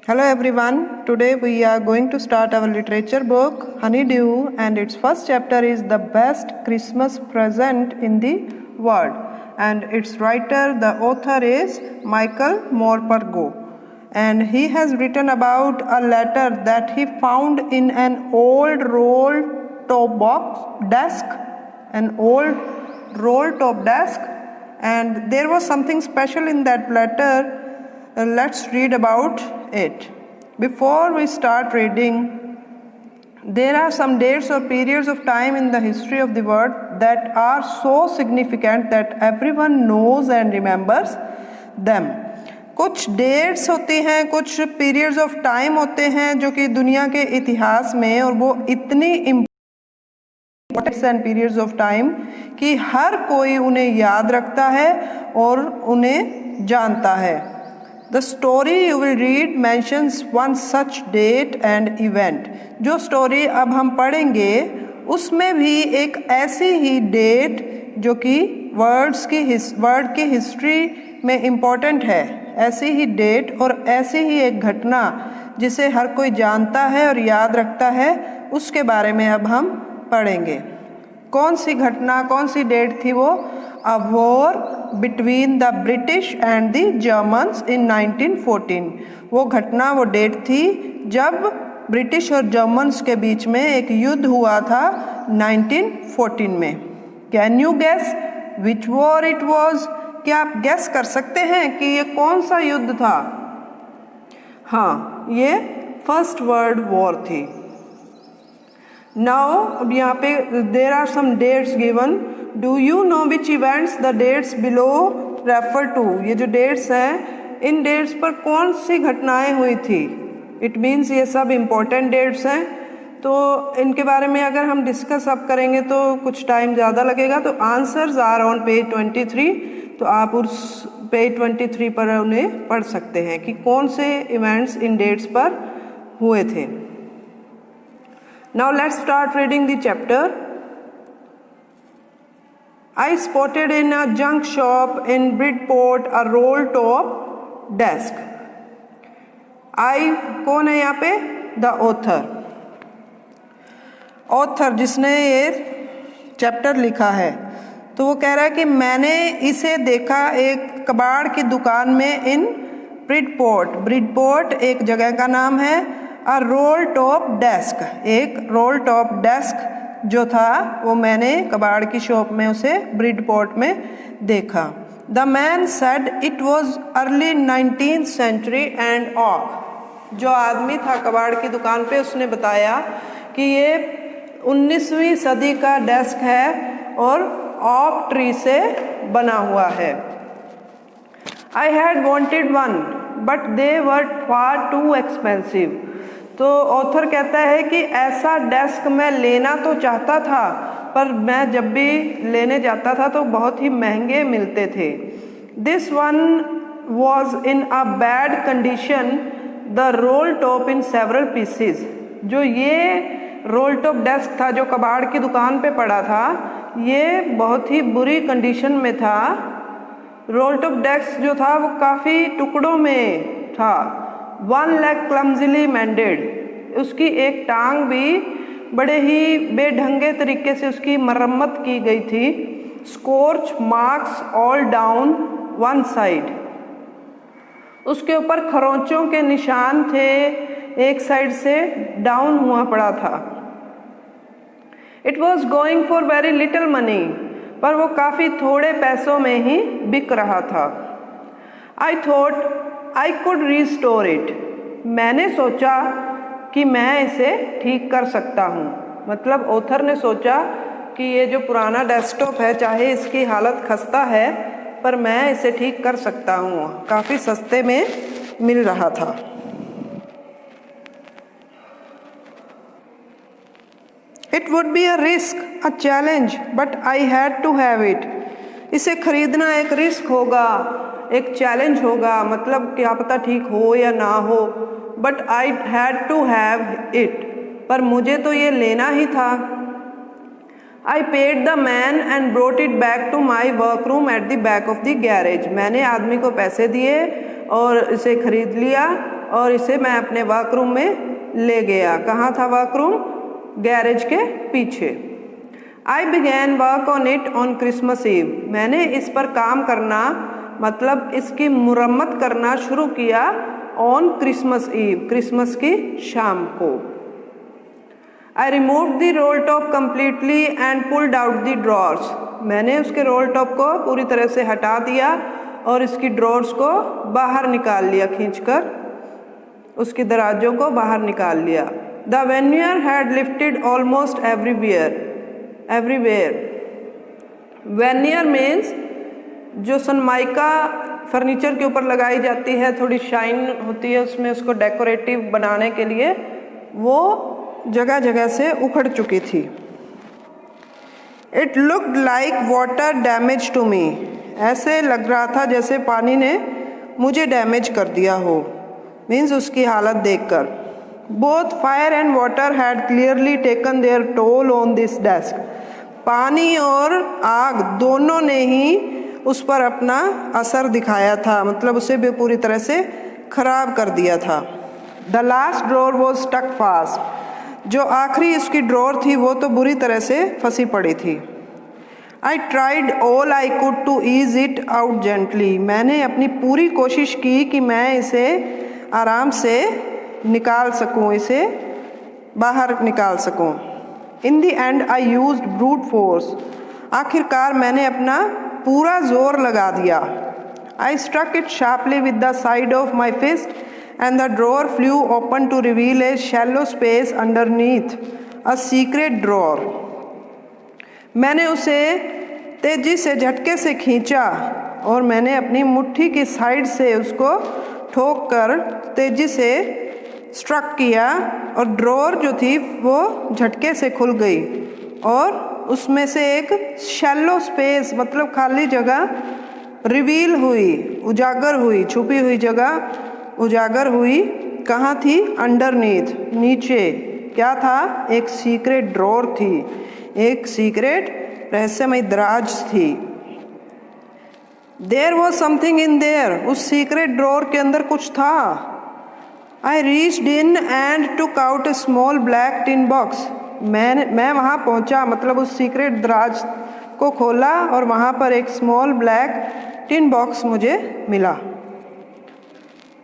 Hello everyone, today we are going to start our literature book Honeydew, and its first chapter is The Best Christmas Present in the World, and its writer, the author is Michael Morpurgo, and he has written about a letter that he found in an old roll-top desk, and there was something special in that letter. Let's read about it. Before we start reading, there are some dates or periods of time in the history of the world that are so significant that everyone knows and remembers them. कुछ dates होती हैं, कुछ periods of time होते हैं जो कि दुनिया के इतिहास में, और वो इतनी important and periods of time कि हर कोई उन्हें याद रखता है और उन्हें जानता है. The story you will read mentions one such date and event. जो स्टोरी अब हम पढ़ेंगे उसमें भी एक ऐसी ही डेट जो कि वर्ल्ड की हिस्ट्री में इम्पोर्टेंट है, ऐसी ही डेट और ऐसी ही एक घटना जिसे हर कोई जानता है और याद रखता है, उसके बारे में अब हम पढ़ेंगे. कौन सी घटना, कौन सी डेट थी वो? A war between the British and the Germans in 1914. वो घटना, वो डेट थी जब ब्रिटिश और जर्मन्स के बीच में एक युद्ध हुआ था 1914 में. Can you gas which war it was? क्या आप गैस कर सकते हैं कि ये कौन सा युद्ध था? हाँ, ये फर्स्ट वर्ल्ड वॉर थी. नाउ अब यहाँ पे there are some dates given. Do you know which events the dates below refer to? ये जो डेट्स हैं, इन डेट्स पर कौन सी घटनाएं हुई थी? इट मीन्स ये सब इम्पोर्टेंट डेट्स हैं, तो इनके बारे में अगर हम डिस्कस अब करेंगे तो कुछ टाइम ज़्यादा लगेगा. तो आंसर्स आर ऑन पेज 23, तो आप उस पेज 23 पर उन्हें पढ़ सकते हैं कि कौन से इवेंट्स इन डेट्स पर हुए थे. Now let's start reading the chapter. I spotted in a junk shop in Bridport a roll-top desk. I कौन है यहाँ पे? The author. ऑथर जिसने ये चैप्टर लिखा है, तो वो कह रहा है कि मैंने इसे देखा एक कबाड़ की दुकान में इन ब्रिडपोर्ट. ब्रिडपोर्ट एक जगह का नाम है. अ रोल टॉप डेस्क, एक रोल टॉप डेस्क जो था वो मैंने कबाड़ की शॉप में उसे ब्रिडपोर्ट में देखा. The man said it was early 19th century and ऑक. जो आदमी था कबाड़ की दुकान पे, उसने बताया कि ये 19वीं सदी का डेस्क है और ऑक ट्री से बना हुआ है. I had wanted one but they were far too expensive. तो ऑथर कहता है कि ऐसा डेस्क मैं लेना तो चाहता था, पर मैं जब भी लेने जाता था तो बहुत ही महंगे मिलते थे. This one was in a bad condition, the roll top in several pieces. जो ये रोल टॉप डेस्क था जो कबाड़ की दुकान पे पड़ा था, ये बहुत ही बुरी कंडीशन में था. रोल टॉप डेस्क जो था वो काफ़ी टुकड़ों में था. One leg clumsily mended. उसकी एक टांग भी बड़े ही बेढंगे तरीके से उसकी मरम्मत की गई थी. Scorch marks all down one side. उसके ऊपर खरोंचों के निशान थे, एक साइड से डाउन हुआ पड़ा था. It was going for very little money. पर वो काफ़ी थोड़े पैसों में ही बिक रहा था. I thought I could restore it. मैंने सोचा कि मैं इसे ठीक कर सकता हूँ. मतलब ऑथर ने सोचा कि ये जो पुराना डेस्कटॉप है, चाहे इसकी हालत खस्ता है, पर मैं इसे ठीक कर सकता हूँ. काफ़ी सस्ते में मिल रहा था. It would be a risk, a challenge, but I had to have it. इसे खरीदना एक रिस्क होगा, एक चैलेंज होगा, मतलब क्या पता ठीक हो या ना हो, but I had to have it. पर मुझे तो ये लेना ही था. I paid the man and brought it back to my work room at the back of the garage. मैंने आदमी को पैसे दिए और इसे खरीद लिया और इसे मैं अपने वर्करूम में ले गया। कहाँ था वर्करूम? गैरेज के पीछे। I began work on it on Christmas Eve. मैंने इस पर काम करना मतलब इसकी मुरम्मत करना शुरू किया on Christmas Eve, क्रिसमस की शाम को। I removed the roll top completely and pulled out the drawers. मैंने उसके रोल टॉप को पूरी तरह से हटा दिया और इसकी ड्रॉर्स को बाहर निकाल लिया, खींचकर उसकी दराजों को बाहर निकाल लिया। The veneer had lifted almost everywhere. Veneer means जो सनमाइका फर्नीचर के ऊपर लगाई जाती है, थोड़ी शाइन होती है उसमें, उसको डेकोरेटिव बनाने के लिए, वो जगह जगह से उखड़ चुकी थी। It looked like water damage to me. ऐसे लग रहा था जैसे पानी ने मुझे डैमेज कर दिया हो, मीन्स उसकी हालत देखकर। Both fire and water had clearly taken their toll on this desk. पानी और आग दोनों ने ही उस पर अपना असर दिखाया था, मतलब उसे भी पूरी तरह से खराब कर दिया था। The last drawer was stuck fast. जो आखिरी इसकी ड्रॉर थी वो तो बुरी तरह से फंसी पड़ी थी। I tried all I could to ease it out gently. मैंने अपनी पूरी कोशिश की कि मैं इसे आराम से निकाल सकूं, इसे बाहर निकाल सकूं। In the end I used brute force. आखिरकार मैंने अपना पूरा जोर लगा दिया। I struck it sharply with the side of my fist and the drawer flew open to reveal a shallow space underneath a secret drawer. मैंने उसे तेजी से झटके से खींचा और मैंने अपनी मुट्ठी की साइड से उसको ठोक कर तेजी से स्ट्रक किया और ड्रॉर जो थी वो झटके से खुल गई और उसमें से एक शैलो स्पेस मतलब खाली जगह रिवील हुई, उजागर हुई, छुपी हुई जगह उजागर हुई। कहाँ थी? अंडरनीथ, नीचे। क्या था? एक सीक्रेट ड्रॉर थी, एक सीक्रेट रहस्यमय दराज थी। There was something in there. उस सीक्रेट ड्रॉर के अंदर कुछ था। I reached in and took out a small black tin box. मैं वहाँ पहुँचा, मतलब उस सीक्रेट दराज को खोला और वहाँ पर एक स्मॉल ब्लैक टिन बॉक्स मुझे मिला।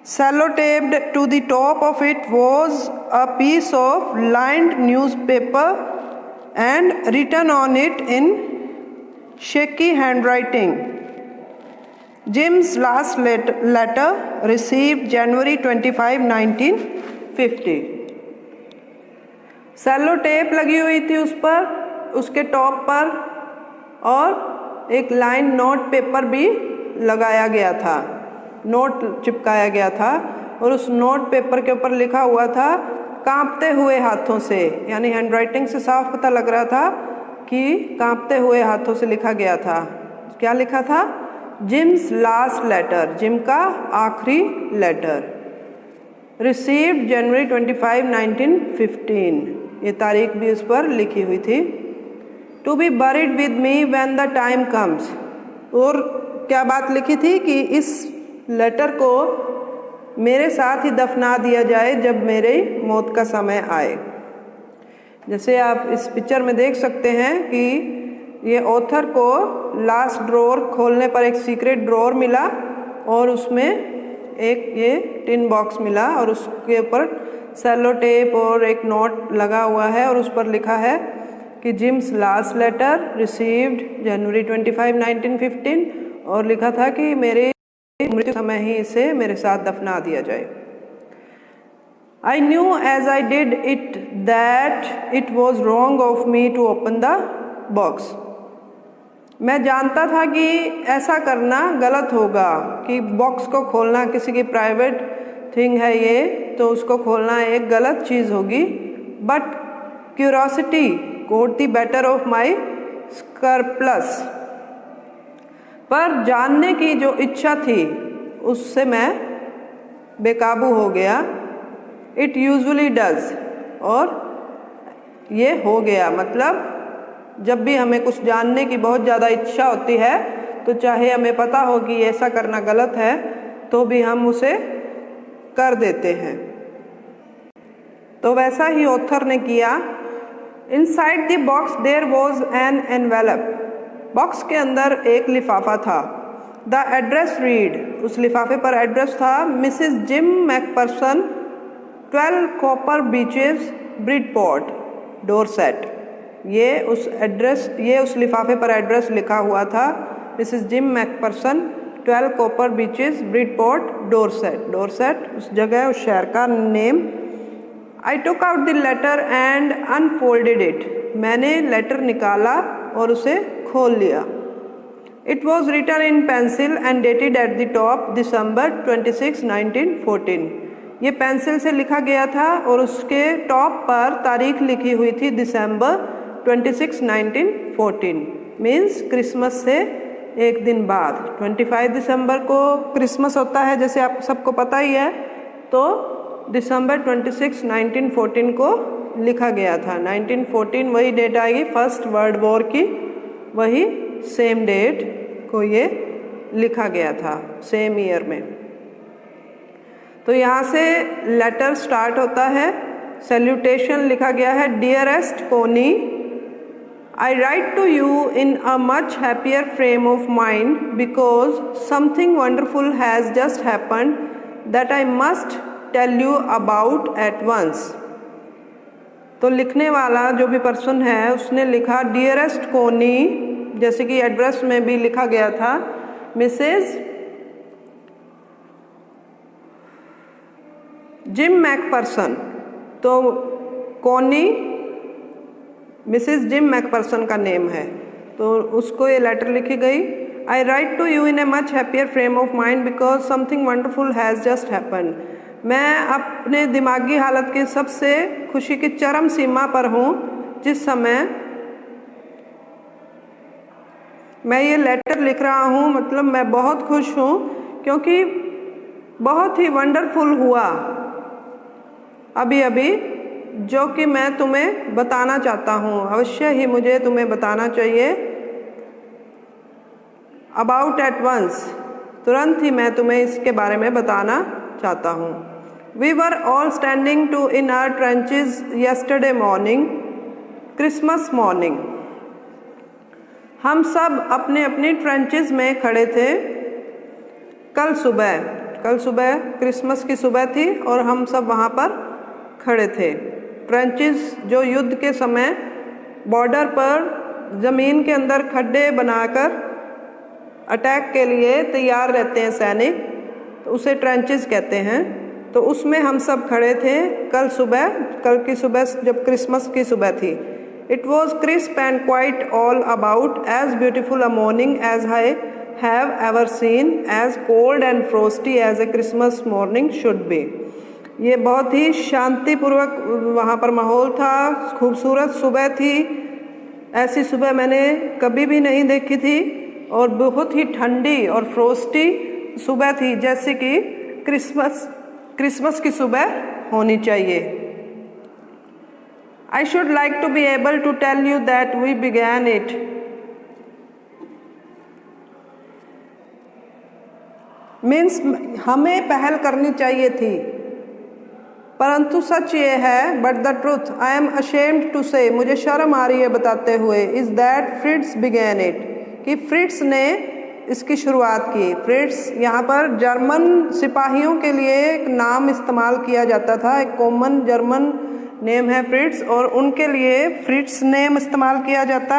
Sellotaped to the top of it was a piece of lined newspaper and written on it in shaky handwriting. Jim's last letter received January 25, 1950. Cello tape लगी हुई थी उस पर, उसके टॉप पर, और एक लाइन नोट पेपर भी लगाया गया था, नोट चिपकाया गया था और उस नोट पेपर के ऊपर लिखा हुआ था कांपते हुए हाथों से, यानी हैंडराइटिंग से साफ पता लग रहा था कि कांपते हुए हाथों से लिखा गया था। क्या लिखा था? जिम्स लास्ट लेटर, जिम का आखिरी लेटर, रिसीव्ड जनवरी 25, 1915। ये तारीख भी उस पर लिखी हुई थी। To be buried with me when the time comes. और क्या बात लिखी थी कि इस लेटर को मेरे साथ ही दफना दिया जाए जब मेरे मौत का समय आए। जैसे आप इस पिक्चर में देख सकते हैं कि ये ऑथर को लास्ट ड्रॉर खोलने पर एक सीक्रेट ड्रॉर मिला और उसमें एक ये टिन बॉक्स मिला और उसके ऊपर सेलो टेप और एक नोट लगा हुआ है और उस पर लिखा है कि जिम्स लास्ट लेटर रिसीव्ड जनवरी 25, 1915 और लिखा था कि मेरे मृत्यु समय ही इसे मेरे साथ दफना दिया जाए। I knew as I did it that it was wrong of me to open the box. मैं जानता था कि ऐसा करना गलत होगा, कि बॉक्स को खोलना, किसी की प्राइवेट थिंग है ये, तो उसको खोलना एक गलत चीज़ होगी। But curiosity got the better of my scruples. पर जानने की जो इच्छा थी उससे मैं बेकाबू हो गया। इट यूजुअली डज, और ये हो गया, मतलब जब भी हमें कुछ जानने की बहुत ज़्यादा इच्छा होती है तो चाहे हमें पता हो कि ऐसा करना गलत है तो भी हम उसे कर देते हैं। तो वैसा ही ऑथर ने किया। Inside the box there was an envelope. Box के अंदर एक लिफाफा था। द एड्रेस रीड, उस लिफाफे पर एड्रेस था, Mrs Jim McPherson, 12 Copper Beeches, Bridport, Dorset. ये उस लिफाफे पर एड्रेस लिखा हुआ था, Mrs Jim McPherson, 12 Copper Beeches, Bridport, Dorset. Dorset उस जगह, उस शहर का name. I took out the letter and unfolded it. मैंने लेटर निकाला और उसे खोल लिया। It was written in pencil and dated at the top December 26, 1914। ये पेंसिल से लिखा गया था और उसके टॉप पर तारीख लिखी हुई थी December 26, 1914, मीन्स क्रिसमस से एक दिन बाद। 25 दिसंबर को क्रिसमस होता है, जैसे आप सबको पता ही है। तो December 26, 1914 को लिखा गया था। 1914 वही डेट आएगी फर्स्ट वर्ल्ड वॉर की, वही सेम डेट को ये लिखा गया था, सेम ईयर में। तो यहाँ से लेटर स्टार्ट होता है। सैल्यूटेशन लिखा गया है, dearest Connie, I write to you in a much happier frame of mind because something wonderful has just happened that I must tell you about at once. तो लिखने वाला जो भी पर्सन है उसने लिखा डियरेस्ट कोनी, जैसे कि एड्रेस में भी लिखा गया था, मिसेस जिम मैकपर्सन। तो कोनी मिसेस जिम मैकपर्सन का नेम है, तो उसको ये लेटर लिखी गई। I write to you in a much happier frame of mind because something wonderful has just happened. मैं अपने दिमागी हालत की सबसे खुशी की चरम सीमा पर हूँ जिस समय मैं ये लेटर लिख रहा हूँ, मतलब मैं बहुत खुश हूँ क्योंकि बहुत ही वंडरफुल हुआ अभी अभी, जो कि मैं तुम्हें बताना चाहता हूँ। अवश्य ही मुझे तुम्हें बताना चाहिए। अबाउट एट वंस, तुरंत ही मैं तुम्हें इसके बारे में बताना चाहता हूँ। We were all standing to in our trenches yesterday morning, Christmas morning. हम सब अपने अपनी ट्रेंचेस में खड़े थे कल सुबह क्रिसमस की सुबह थी और हम सब वहाँ पर खड़े थे। ट्रेंचेस जो युद्ध के समय बॉर्डर पर ज़मीन के अंदर खड्डे बनाकर अटैक के लिए तैयार रहते हैं सैनिक, तो उसे ट्रेंचेस कहते हैं। तो उसमें हम सब खड़े थे कल की सुबह जब क्रिसमस की सुबह थी। It was crisp and quite all about as beautiful a morning as I have ever seen, as cold and frosty as a Christmas morning should be। ये बहुत ही शांतिपूर्वक वहाँ पर माहौल था, खूबसूरत सुबह थी, ऐसी सुबह मैंने कभी भी नहीं देखी थी और बहुत ही ठंडी और फ्रोस्टी सुबह थी, जैसे कि क्रिसमस की सुबह होनी चाहिए। I should like to be able to tell you that we began it. Means हमें पहल करनी चाहिए थी, परंतु सच ये है, but the truth I am ashamed to say, मुझे शर्म आ रही है बताते हुए, is that Fritz began it, कि फ्रिट्स ने इसकी शुरुआत की। फ्रिट्स यहाँ पर जर्मन सिपाहियों के लिए एक नाम इस्तेमाल किया जाता था, एक कॉमन जर्मन नेम है फ्रिट्स, और उनके लिए फ्रिट्स नेम इस्तेमाल किया जाता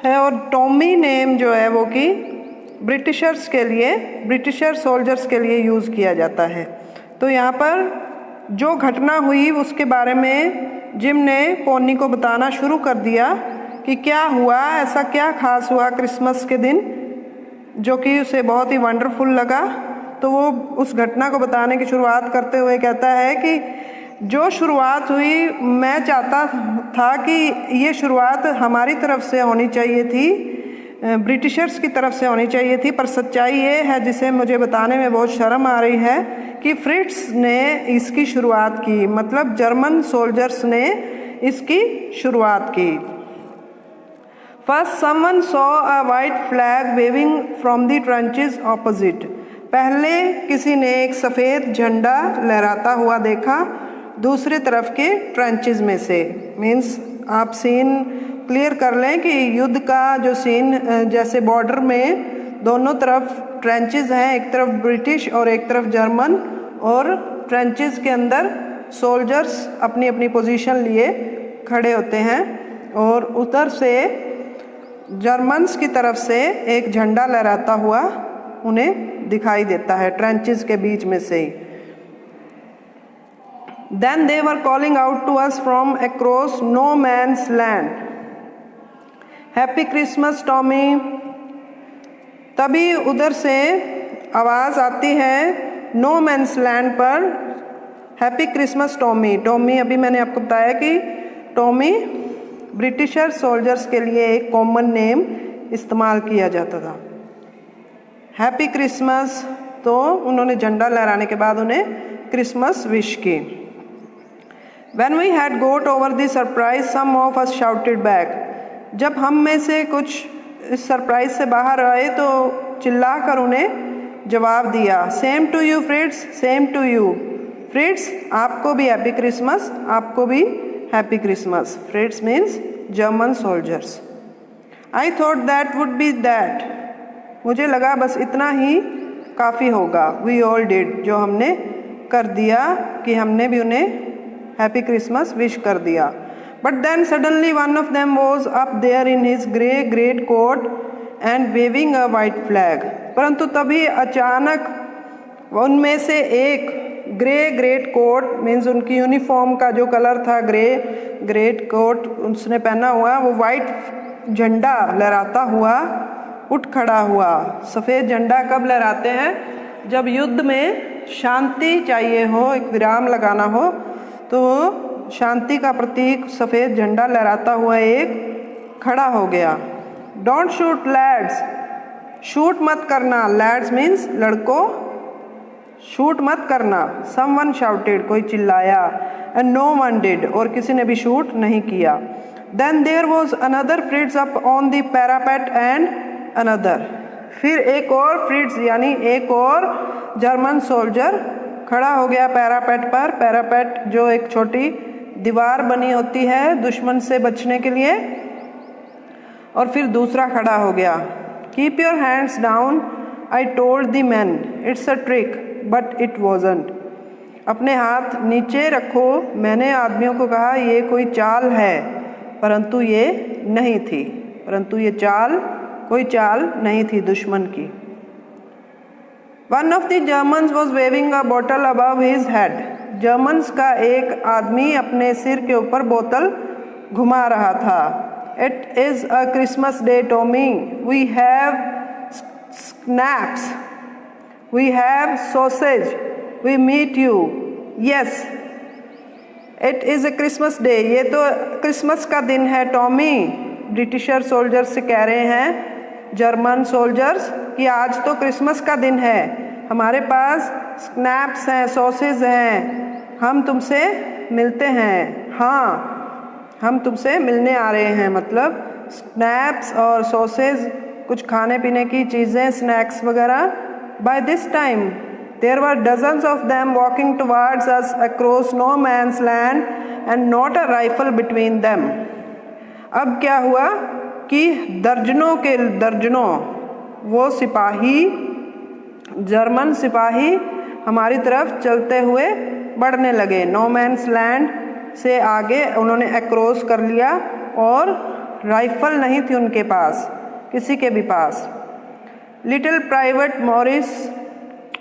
है। और टॉमी नेम जो है वो कि ब्रिटिशर्स के लिए, ब्रिटिशर सोल्जर्स के लिए यूज़ किया जाता है। तो यहाँ पर जो घटना हुई उसके बारे में जिम ने पोनी को बताना शुरू कर दिया कि क्या हुआ, ऐसा क्या खास हुआ क्रिसमस के दिन जो कि उसे बहुत ही वंडरफुल लगा। तो वो उस घटना को बताने की शुरुआत करते हुए कहता है कि जो शुरुआत हुई, मैं चाहता था कि ये शुरुआत हमारी तरफ से होनी चाहिए थी, ब्रिटिशर्स की तरफ से होनी चाहिए थी, पर सच्चाई ये है जिसे मुझे बताने में बहुत शर्म आ रही है कि फ्रिट्स ने इसकी शुरुआत की, मतलब जर्मन सोल्जर्स ने इसकी शुरुआत की। First someone saw a white flag waving from the trenches opposite, पहले किसी ने एक सफ़ेद झंडा लहराता हुआ देखा दूसरी तरफ के ट्रेंचेस में से। मीन्स आप सीन क्लियर कर लें कि युद्ध का जो सीन, जैसे बॉर्डर में दोनों तरफ ट्रेंचेस हैं, एक तरफ ब्रिटिश और एक तरफ जर्मन, और ट्रेंचेस के अंदर सोल्जर्स अपनी अपनी पोजीशन लिए खड़े होते हैं और उधर से जर्मन्स की तरफ से एक झंडा लहराता हुआ उन्हें दिखाई देता है ट्रेंचेस के बीच में से ही। Then they were calling out to us from across no man's land. Happy Christmas, Tommy. तभी उधर से आवाज़ आती है नो मैंस लैंड पर, हैप्पी क्रिसमस टॉमी। टॉमी अभी मैंने आपको बताया कि टॉमी ब्रिटिशर सोल्जर्स के लिए एक कॉमन नेम इस्तेमाल किया जाता था। हैप्पी क्रिसमस, तो उन्होंने झंडा लहराने के बाद उन्हें क्रिसमस विश की। When we had got over the surprise, some of us shouted back. जब हम में से कुछ इस सरप्राइज से बाहर आए तो चिल्लाकर उन्हें जवाब दिया, same to you Fritz, same to you. Fritz, आपको भी हैप्पी क्रिसमस, आपको भी happy Christmas. Fritz means German soldiers. I thought that would be that, मुझे लगा बस इतना ही काफ़ी होगा। वी ऑल डिड, जो हमने कर दिया कि हमने भी उन्हें हैप्पी क्रिसमस विश कर दिया। But then suddenly one of them was up there in his grey great coat and waving a white flag. परंतु तभी अचानक उनमें से एक ग्रे ग्रेट कोट मीन्स उनकी यूनिफॉर्म का जो कलर था ग्रे ग्रेट कोट उसने पहना हुआ, वो वाइट झंडा लहराता हुआ उठ खड़ा हुआ। सफ़ेद झंडा कब लहराते हैं? जब युद्ध में शांति चाहिए हो, एक विराम लगाना हो, तो शांति का प्रतीक सफ़ेद झंडा लहराता हुआ एक खड़ा हो गया। डोंट शूट लैड्स, शूट मत करना। लैड्स मीन्स लड़कों, शूट मत करना। समवन शाउटेड, कोई चिल्लाया। एंड नो वन डिड, और किसी ने भी शूट नहीं किया। Then there was another Fritz up on the parapet and another, फिर एक और फ्रिट्स यानी एक और जर्मन सोल्जर खड़ा हो गया पैरापेट पर। पैरापेट जो एक छोटी दीवार बनी होती है दुश्मन से बचने के लिए, और फिर दूसरा खड़ा हो गया। Keep your hands down, I told the man, it's a trick but it wasn't. अपने हाथ नीचे रखो, मैंने आदमियों को कहा ये कोई चाल है, परंतु ये नहीं थी। परंतु ये चाल कोई चाल नहीं थी दुश्मन की। One of the Germans was waving a bottle above his head. Germans का एक आदमी अपने सिर के ऊपर बोतल घुमा रहा था। It is a Christmas day, Tommy. We have snacks. We have sausage. We meet you. Yes. It is a Christmas day. ये तो क्रिसमस का दिन है टॉमी। ब्रिटिशर सोल्जर्स से कह रहे हैं जर्मन सोल्जर्स कि आज तो क्रिसमस का दिन है, हमारे पास स्नैप्स हैं, सॉसेज हैं, हम तुमसे मिलते हैं। हाँ, हम तुमसे मिलने आ रहे हैं। मतलब स्नैप्स और सॉसेज, कुछ खाने पीने की चीज़ें, स्नैक्स वगैरह। By this time there were dozens of them walking towards us across no man's land and not a rifle between them. अब क्या हुआ कि दर्जनों के दर्जनों वो सिपाही, जर्मन सिपाही हमारी तरफ चलते हुए बढ़ने लगे। नो मैंस लैंड से आगे उन्होंने अक्रॉस कर लिया, और राइफल नहीं थी उनके पास, किसी के भी पास। Little private Morris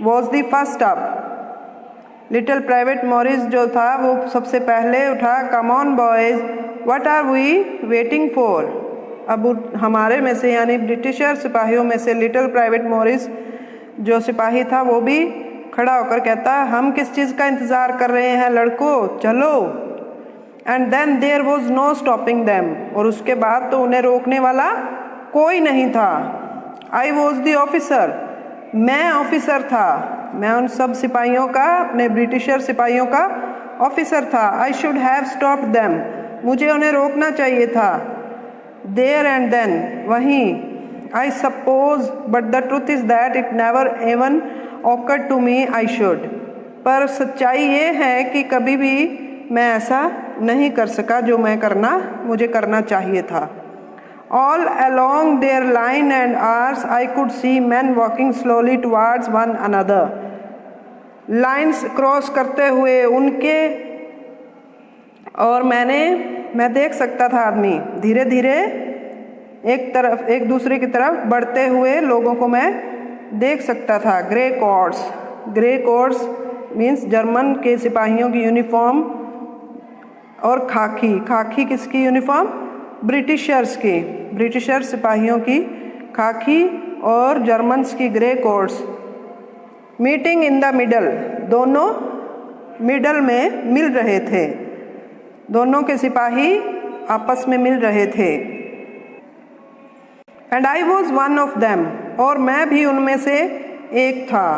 was the first up. Little private Morris जो था वो सबसे पहले उठा। Come on boys, what are we waiting for. अब हमारे में से यानी ब्रिटिशर सिपाहियों में से लिटिल प्राइवेट मॉरिस जो सिपाही था वो भी खड़ा होकर कहता, हम किस चीज़ का इंतज़ार कर रहे हैं लड़कों, चलो। And then there was no stopping them, और उसके बाद तो उन्हें रोकने वाला कोई नहीं था। आई वॉज द ऑफिसर, मैं ऑफिसर था, मैं उन सब सिपाहियों का, अपने ब्रिटिशर सिपाहियों का ऑफिसर था। I should have stopped them, मुझे उन्हें रोकना चाहिए था। देयर एंड देन, वहीं। I suppose, but the truth is that it never even occurred to me I should. पर सच्चाई ये है कि कभी भी मैं ऐसा नहीं कर सका जो मुझे करना चाहिए था. All along their line and ours I could see men walking slowly towards one another. Lines cross करते हुए उनके और मैं देख सकता था आदमी धीरे धीरे एक दूसरे की तरफ बढ़ते हुए लोगों को मैं देख सकता था. ग्रे कोर्ट्स मीन्स जर्मन के सिपाहियों की यूनिफॉर्म और खाकी किसकी यूनिफॉर्म? ब्रिटिशर्स सिपाहियों की खाकी और जर्मन्स की grey courts. Meeting in the middle, दोनों मिडल में मिल रहे थे. दोनों के सिपाही आपस में मिल रहे थे. And I was one of them, और मैं भी उनमें से एक था.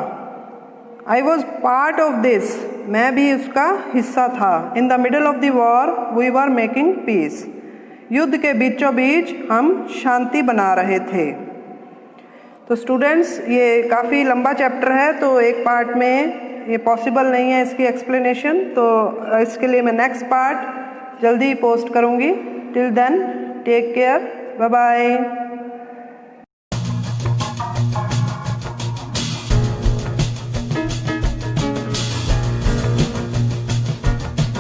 I was part of this, मैं भी उसका हिस्सा था. In the middle of the war we were making peace, युद्ध के बीचों बीच हम शांति बना रहे थे. तो स्टूडेंट्स, ये काफ़ी लंबा चैप्टर है, तो एक पार्ट में ये पॉसिबल नहीं है इसकी एक्सप्लेनेशन, तो इसके लिए मैं नेक्स्ट पार्ट जल्दी पोस्ट करूँगी. Till then take care, bye bye.